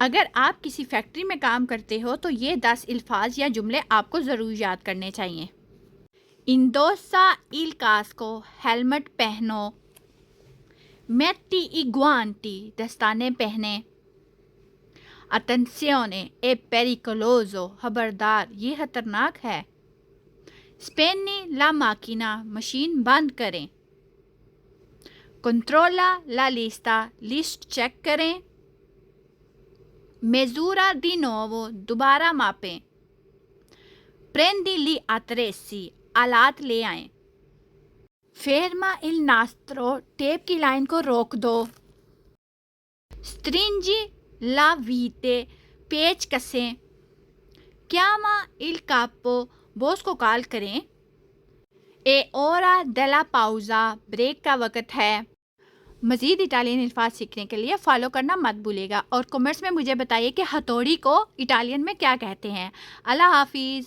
अगर आप किसी फैक्ट्री में काम करते हो तो ये 10 अल्फाज या जुमले आपको ज़रूर याद करने चाहिए। इंडोसा इल कास्को, हेलमेट पहनो। मेट्टी ई गुआंटी, दस्ताने पहने। अटेंशियोने ए पेरिकोलोजो, खबरदार ये खतरनाक है। स्पेनी ला माकिना, मशीन बंद करें। कंट्रोला ला लिस्टा, लिस्ट चेक करें। मेजूरा दी नोवो, दोबारा मापें। प्रेंदी ली अतरेसी, आलात ले आएं। फेरमा इल नास्त्रो, टेप की लाइन को रोक दो। स्ट्रिंजी ला वीते, पेच कसें। क्यामा इल कापो, बॉस को कॉल करें। ए ओरा डेला पाउजा, ब्रेक का वक़्त है। मज़ीद इटालियन अल्फाज सीखने के लिए फॉलो करना मत भूलिएगा और कमेंट्स में मुझे बताइए कि हथौड़ी को इटालियन में क्या कहते हैं। अल्लाह हाफिज़।